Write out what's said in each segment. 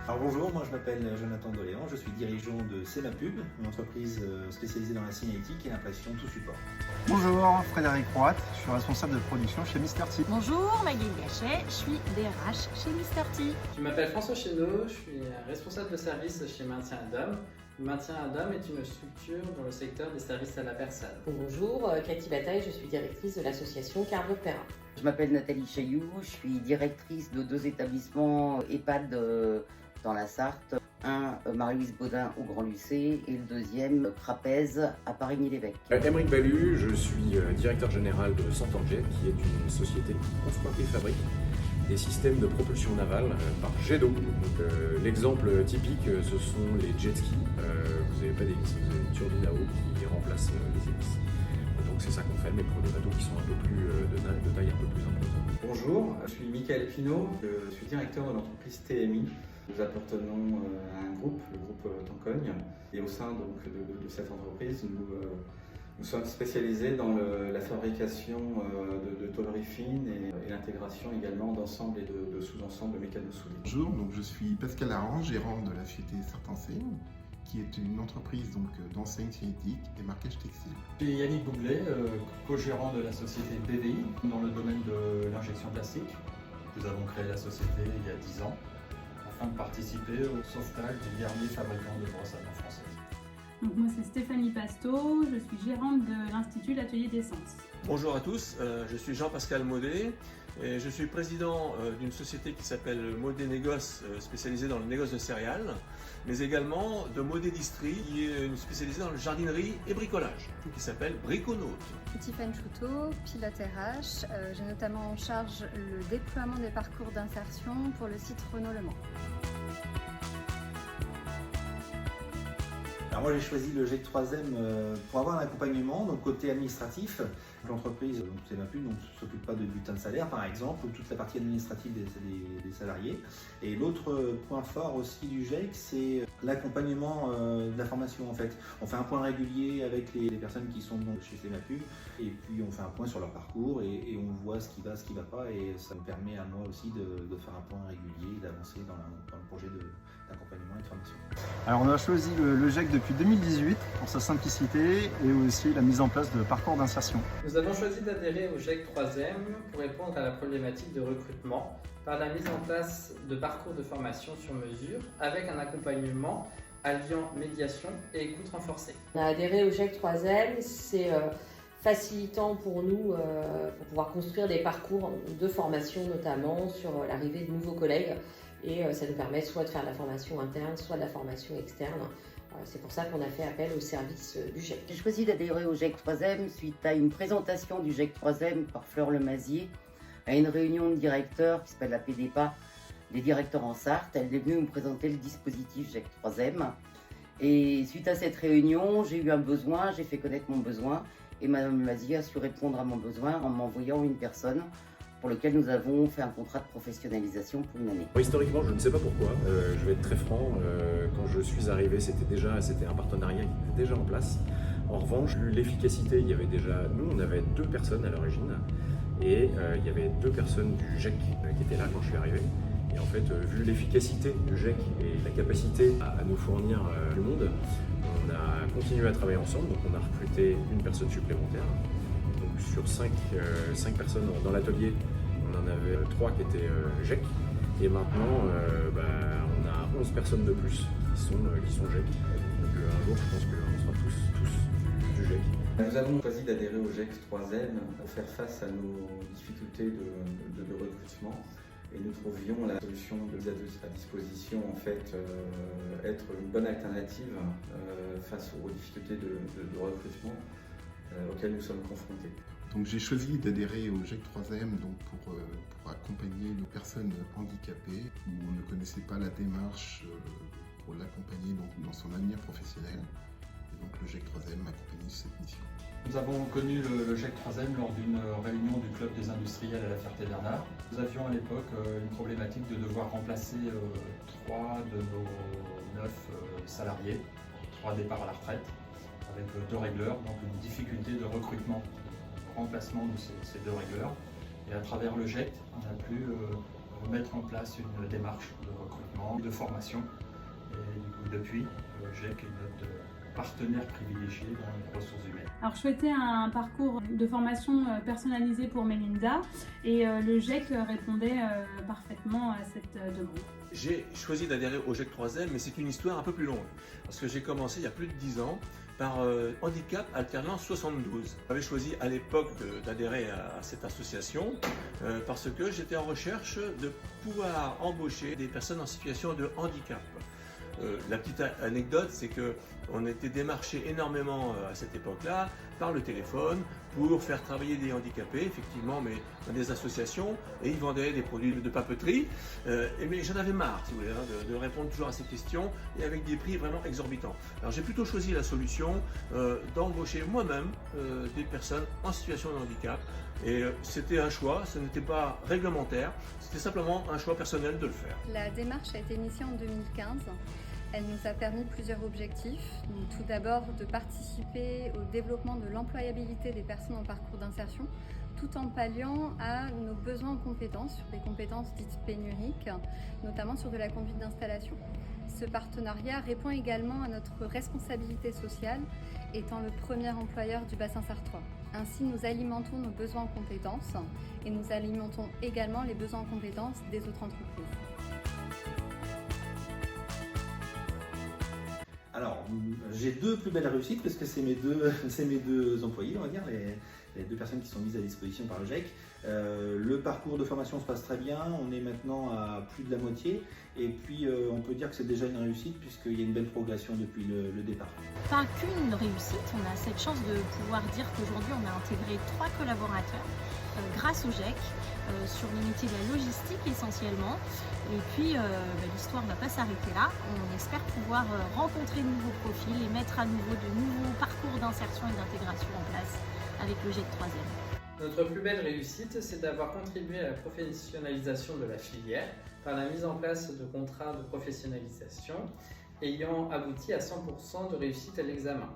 Alors bonjour, moi je m'appelle Jonathan Doléan, je suis dirigeant de Semapub, une entreprise spécialisée dans la signalétique et l'impression tout support. Bonjour, Frédéric Roat, je suis responsable de production chez Mr T. Bonjour, Maggie Gachet, je suis DRH chez Mr T. Je m'appelle François Chéneau, je suis responsable de service chez Maintien Adam. Maintien Adam est une structure dans le secteur des services à la personne. Bonjour, Cathy Bataille, je suis directrice de l'association Cardio Perrin. Je m'appelle Nathalie Chailloux, je suis directrice de 2 établissements EHPAD dans la Sarthe. Un, Marie-Louise Baudin au Grand Lucé et le deuxième, Trapèze à Parigny-l'Évêque. Aymeric Balu, je suis directeur général de Santander, qui est une société qui conçoit et fabrique des systèmes de propulsion navale par jet d'eau. L'exemple typique, ce sont les jet skis. Vous n'avez pas d'hélice, vous avez une turbine à eau qui remplace les hélices. Donc c'est ça qu'on fait, mais pour des bateaux qui sont un peu plus de taille un peu plus imposante. Bonjour, je suis Michael Pinault, je suis directeur de l'entreprise TMI. Nous appartenons à un groupe, le groupe Tancogne, et au sein donc, de cette entreprise, nous sommes spécialisés dans la fabrication de tôleries fines et l'intégration également d'ensembles et de sous-ensembles mécano-soudés. Bonjour, donc je suis Pascal Aran, gérant de la société Sartenseigne, qui est une entreprise d'enseigne signalétique et marquage textile. Je suis Yannick Bouglet, co-gérant de la société BVI dans le domaine de l'injection plastique. Nous avons créé la société il y a 10 ans afin de participer au sauvetage des derniers fabricants de brosses à dents françaises. Donc moi c'est Stéphanie Pasto, je suis gérante de l'Institut L'Atelier d'Essence. Bonjour à tous, je suis Jean-Pascal Maudet et je suis président d'une société qui s'appelle Maudet Négoce, spécialisée dans le négoce de céréales, mais également de Maudet Distri, qui est spécialisée dans le jardinerie et bricolage, qui s'appelle Briconaute. Tiffany Chouteau, pilote RH, j'ai notamment en charge le déploiement des parcours d'insertion pour le site Renault-Le Mans. Alors moi j'ai choisi le GEC 3M pour avoir un accompagnement, donc côté administratif. L'entreprise, donc Semapub, ne s'occupe pas de bulletin de salaire par exemple, ou toute la partie administrative des salariés. Et l'autre point fort aussi du GEC, c'est l'accompagnement de la formation en fait. On fait un point régulier avec les personnes qui sont donc chez Semapub, et puis on fait un point sur leur parcours et on voit ce qui va, ce qui ne va pas, et ça me permet à moi aussi de faire un point régulier, d'avancer dans le projet d'accompagnement et de formation. Alors on a choisi le GEC depuis 2018 pour sa simplicité et aussi la mise en place de parcours d'insertion. Nous avons choisi d'adhérer au GEC 3M pour répondre à la problématique de recrutement par la mise en place de parcours de formation sur mesure avec un accompagnement alliant médiation et écoute renforcée. On a adhéré au GEC 3M, c'est facilitant pour nous pour pouvoir construire des parcours de formation notamment sur l'arrivée de nouveaux collègues et ça nous permet soit de faire de la formation interne, soit de la formation externe. C'est pour ça qu'on a fait appel au service du GEC. J'ai choisi d'adhérer au GEC 3M suite à une présentation du GEC 3M par Fleur Lemazier à une réunion de directeurs qui s'appelle la PDPA, des directeurs en Sarthe. Elle est venue me présenter le dispositif GEC 3M. Et suite à cette réunion, j'ai eu un besoin, j'ai fait connaître mon besoin et Madame Lemazier a su répondre à mon besoin en m'envoyant une personne pour lequel nous avons fait un contrat de professionnalisation pour une année. Historiquement, je ne sais pas pourquoi, je vais être très franc, quand je suis arrivé, c'était un partenariat qui était déjà en place. En revanche, vu l'efficacité, il y avait déjà, nous on avait 2 personnes à l'origine, et il y avait 2 personnes du GEC qui étaient là quand je suis arrivé. Et en fait, vu l'efficacité du GEC et la capacité à nous fournir du monde, on a continué à travailler ensemble, donc on a recruté une personne supplémentaire. Donc sur 5 personnes dans l'atelier, on en avait 3 qui étaient GEC, et maintenant on a 11 personnes de plus qui sont GEC. Donc un jour, je pense qu'on sera tous du GEC. Nous avons choisi d'adhérer au GEC 3M pour faire face à nos difficultés de recrutement, et nous trouvions la solution de mise à disposition en fait être une bonne alternative face aux difficultés de recrutement auxquelles nous sommes confrontés. Donc j'ai choisi d'adhérer au GEC 3M pour accompagner nos personnes handicapées où on ne connaissait pas la démarche pour l'accompagner dans son avenir professionnel. Et donc le GEC 3M m'a accompagné sur cette mission. Nous avons connu le GEC 3M lors d'une réunion du club des industriels à la Ferté-Bernard. Nous avions à l'époque une problématique de devoir remplacer 3 de nos 9 salariés, 3 départs à la retraite, avec 2 régleurs, donc une difficulté de recrutement, de remplacement de ces 2 régleurs. Et à travers le GEC, on a pu mettre en place une démarche de recrutement, de formation. Et du coup, depuis, le GEC est notre partenaire privilégié dans les ressources humaines. Alors je souhaitais un parcours de formation personnalisé pour Mélinda et le GEC répondait parfaitement à cette demande. J'ai choisi d'adhérer au GEC 3M, mais c'est une histoire un peu plus longue. Parce que j'ai commencé il y a plus de 10 ans par Handicap Alternance 72. J'avais choisi à l'époque d'adhérer à cette association parce que j'étais en recherche de pouvoir embaucher des personnes en situation de handicap. La petite anecdote, c'est qu'on a été démarché énormément à cette époque-là par le téléphone pour faire travailler des handicapés, effectivement, mais dans des associations, et ils vendaient des produits de papeterie. Mais j'en avais marre, si vous voulez, de répondre toujours à ces questions et avec des prix vraiment exorbitants. Alors j'ai plutôt choisi la solution d'embaucher moi-même des personnes en situation de handicap. Et c'était un choix, ce n'était pas réglementaire, c'était simplement un choix personnel de le faire. La démarche a été initiée en 2015. Elle nous a permis plusieurs objectifs. Donc, tout d'abord, de participer au développement de l'employabilité des personnes en parcours d'insertion, tout en palliant à nos besoins en compétences, sur des compétences dites pénuriques, notamment sur de la conduite d'installation. Ce partenariat répond également à notre responsabilité sociale, étant le premier employeur du bassin sarthois. Ainsi, nous alimentons nos besoins en compétences et nous alimentons également les besoins en compétences des autres entreprises. Alors, j'ai deux plus belles réussites parce que c'est mes deux employés, on va dire, les deux personnes qui sont mises à disposition par le GEC. Le parcours de formation se passe très bien, on est maintenant à plus de la moitié et puis on peut dire que c'est déjà une réussite puisqu'il y a une belle progression depuis le départ. Pas qu'une réussite, on a cette chance de pouvoir dire qu'aujourd'hui on a intégré 3 collaborateurs grâce au GEC sur les métiers de la logistique essentiellement. Et puis l'histoire ne va pas s'arrêter là. On espère pouvoir rencontrer de nouveaux profils et mettre à nouveau de nouveaux parcours d'insertion et d'intégration en place avec le GEC 3M. Notre plus belle réussite, c'est d'avoir contribué à la professionnalisation de la filière par la mise en place de contrats de professionnalisation ayant abouti à 100% de réussite à l'examen.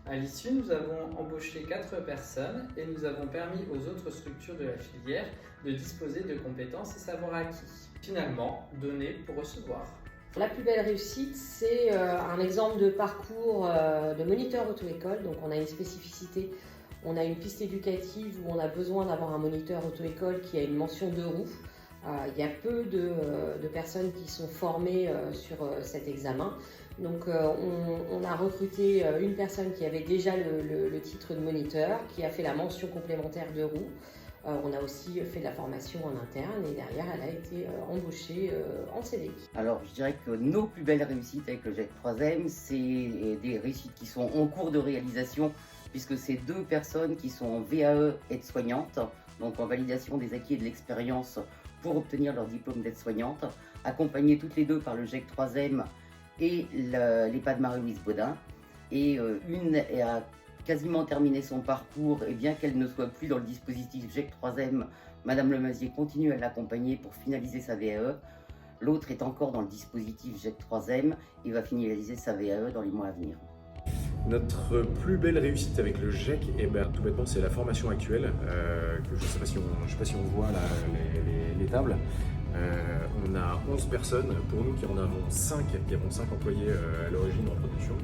À l'issue, nous avons embauché 4 personnes et nous avons permis aux autres structures de la filière de disposer de compétences et savoirs acquis. Finalement, donner pour recevoir. La plus belle réussite, c'est un exemple de parcours de moniteur auto-école. Donc on a une spécificité, on a une piste éducative où on a besoin d'avoir un moniteur auto-école qui a une mention 2 roues. Il y a peu de personnes qui sont formées sur cet examen. Donc on a recruté une personne qui avait déjà le titre de moniteur, qui a fait la mention complémentaire 2 roues. On a aussi fait de la formation en interne et derrière elle a été embauchée en CDI. Alors je dirais que nos plus belles réussites avec le GEC 3M, c'est des réussites qui sont en cours de réalisation puisque c'est 2 personnes qui sont en VAE aide-soignante, donc en validation des acquis et de l'expérience pour obtenir leur diplôme d'aide-soignante, accompagnées toutes les 2 par le GEC 3M et l'EHPAD Marie-Louise Baudin. Et une a quasiment terminé son parcours et bien qu'elle ne soit plus dans le dispositif GEC 3M, Madame Lemazier continue à l'accompagner pour finaliser sa VAE. L'autre est encore dans le dispositif GEC 3M et va finaliser sa VAE dans les mois à venir. Notre plus belle réussite avec le GEC, tout bêtement, c'est la formation actuelle. Que je ne sais pas si on voit là, les tables. On a 11 personnes, pour nous qui en avons 5, qui avons 5 employés à l'origine en production.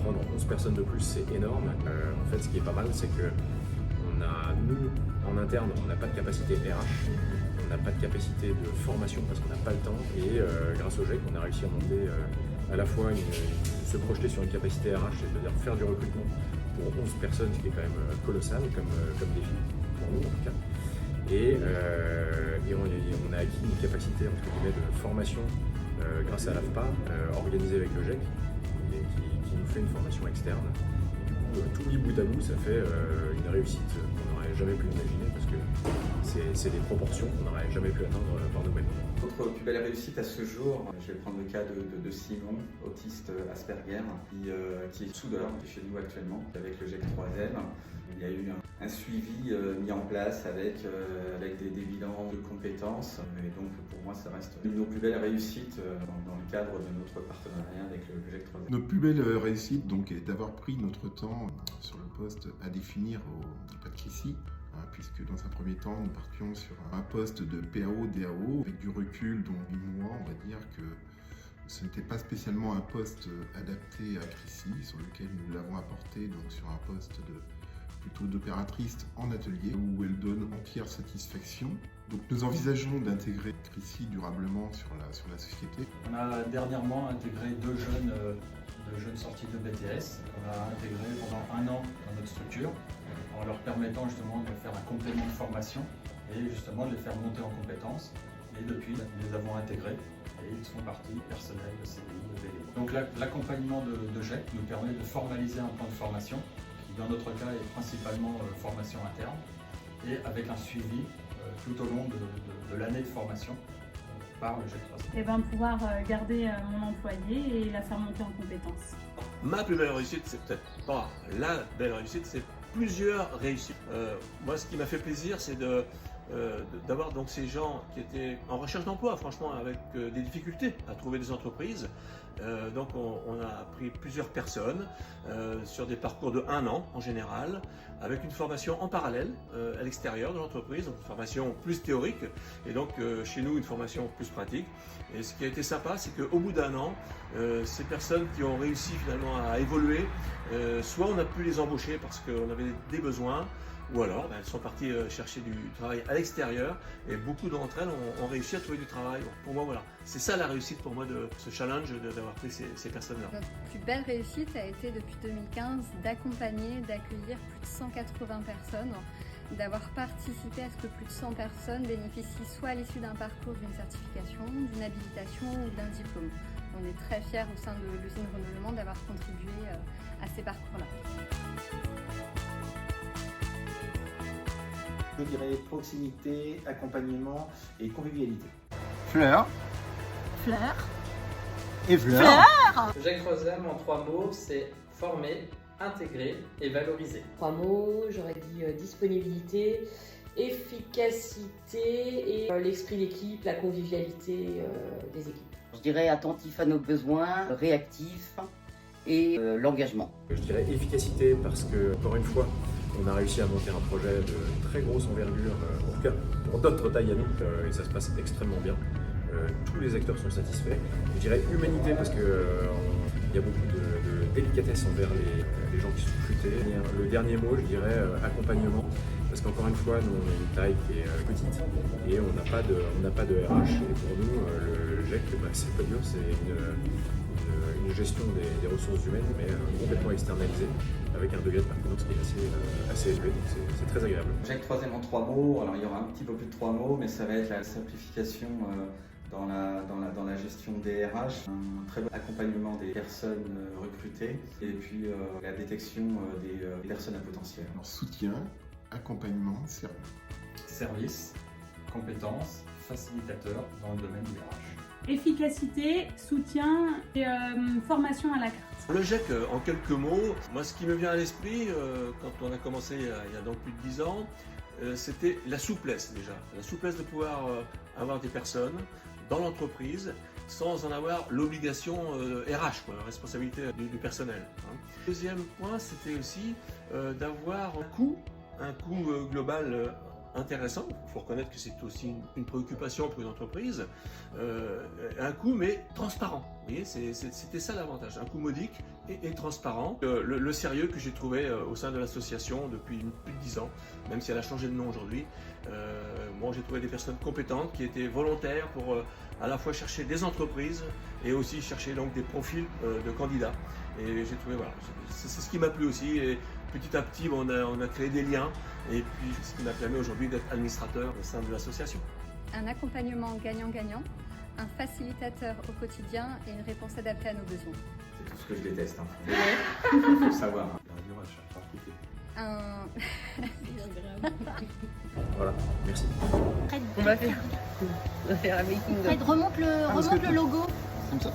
Prendre 11 personnes de plus, c'est énorme. En fait, ce qui est pas mal, c'est que nous, en interne, on n'a pas de capacité RH, on n'a pas de capacité de formation parce qu'on n'a pas le temps. Et grâce au GEC, on a réussi à monter à la fois se projeter sur une capacité RH, c'est-à-dire faire du recrutement pour 11 personnes, ce qui est quand même colossal comme défi, pour nous en tout cas. Et on a acquis une capacité entre guillemets, de formation grâce à l'AFPA, organisée avec le GEC, qui nous fait une formation externe. Du coup, tout mis bout à bout, ça fait une réussite qu'on n'aurait jamais pu imaginer parce que c'est des proportions qu'on n'aurait jamais pu atteindre par nous-mêmes. Notre plus belle réussite à ce jour, je vais prendre le cas de Simon, autiste Asperger, qui est soudeur chez nous actuellement avec le GEC 3M. Il y a eu un suivi mis en place avec des bilans de compétences. Et donc pour moi, ça reste une de nos plus belles réussites dans le cadre de notre partenariat avec le GEC 3M. Notre plus belle réussite donc, est d'avoir pris notre temps sur le poste à définir au IPAC ici puisque dans un premier temps, nous partions sur un poste de PAO, DAO. Avec du recul, donc 8 mois, on va dire que ce n'était pas spécialement un poste adapté à Chrissy, sur lequel nous l'avons apporté donc sur un poste plutôt d'opératrice en atelier, où elle donne entière satisfaction. Donc nous envisageons d'intégrer Chrissy durablement sur la société. On a dernièrement intégré deux jeunes sortis de BTS qu'on a intégrés pendant 1 an dans notre structure, en leur permettant justement de faire un complément de formation et justement de les faire monter en compétences. Et depuis, nous les avons intégrés et ils font partie personnel de CDI, de VDI. Donc l'accompagnement de GEC nous permet de formaliser un plan de formation qui dans notre cas est principalement formation interne et avec un suivi tout au long de l'année de formation par le GEC 3. Et pouvoir garder mon employé et la faire monter en compétences. Ma plus belle réussite, c'est peut-être pas la belle réussite, c'est plusieurs réussites. Moi, ce qui m'a fait plaisir, c'est d'avoir donc ces gens qui étaient en recherche d'emploi, franchement, avec des difficultés à trouver des entreprises. Donc on a pris plusieurs personnes sur des parcours de 1 an en général, avec une formation en parallèle à l'extérieur de l'entreprise, donc une formation plus théorique et donc chez nous une formation plus pratique. Et ce qui a été sympa, c'est qu'au bout d'1 an, ces personnes qui ont réussi finalement à évoluer, soit on a pu les embaucher parce qu'on avait des besoins, ou alors elles sont parties chercher du travail à l'extérieur et beaucoup d'entre elles ont réussi à trouver du travail. Donc, pour moi, voilà, c'est ça la réussite pour moi de ce challenge d'avoir pris ces personnes-là. Notre plus belle réussite a été depuis 2015 d'accompagner, d'accueillir plus de 180 personnes, d'avoir participé à ce que plus de 100 personnes bénéficient soit à l'issue d'un parcours d'une certification, d'une habilitation ou d'un diplôme. On est très fiers au sein de l'usine Renouvellement d'avoir contribué à ces parcours-là. Je dirais proximité, accompagnement et convivialité. Fleur. Fleur. Et Fleur. Fleur. Le GEC 3M en 3 mots, c'est former, intégrer et valoriser. 3 mots, j'aurais dit disponibilité, efficacité et l'esprit d'équipe, la convivialité des équipes. Je dirais attentif à nos besoins, réactif et l'engagement. Je dirais efficacité parce que, encore une fois, on a réussi à monter un projet de très grosse envergure, en tout cas pour notre taille à nous, et ça se passe extrêmement bien. Tous les acteurs sont satisfaits. Je dirais humanité parce qu'il y a beaucoup de délicatesse envers les gens qui sont recrutés. Le dernier mot, je dirais accompagnement, parce qu'encore une fois, nous on a une taille qui est petite et on n'a pas de RH. Et pour nous, le GEC, c'est pas dur, c'est une gestion des ressources humaines, mais complètement externalisée, avec un degré de pertinence qui est assez élevé, donc c'est très agréable. GEC 3M en 3 mots, alors il y aura un petit peu plus de 3 mots, mais ça va être la simplification dans la gestion des RH, un très bon accompagnement des personnes recrutées, et puis la détection des personnes à potentiel. Alors, soutien, accompagnement, service. Service, compétences, facilitateur dans le domaine du RH. Efficacité, soutien et formation à la carte. Le GEC, en quelques mots, moi ce qui me vient à l'esprit quand on a commencé il y a donc plus de 10 ans, c'était la souplesse déjà. La souplesse de pouvoir avoir des personnes dans l'entreprise sans en avoir l'obligation RH, la responsabilité du personnel. Deuxième point, c'était aussi d'avoir un coût global intéressant. Il faut reconnaître que c'est aussi une préoccupation pour une entreprise. Un coût, mais transparent. Vous voyez, c'était ça l'avantage. Un coût modique et transparent. Le sérieux que j'ai trouvé au sein de l'association depuis plus de 10 ans, même si elle a changé de nom aujourd'hui. J'ai trouvé des personnes compétentes qui étaient volontaires pour à la fois chercher des entreprises et aussi chercher donc des profils de candidats. Et j'ai trouvé, voilà, c'est ce qui m'a plu aussi. Et petit à petit, on a créé des liens. Et puis, ce qui m'a permis aujourd'hui d'être administrateur au sein de l'association. Un accompagnement gagnant-gagnant, un facilitateur au quotidien et une réponse adaptée à nos besoins. C'est tout ce que je déteste. Il faut le savoir. Voilà, merci. On va faire un making-of. Fred, remonte le logo. Comme ça.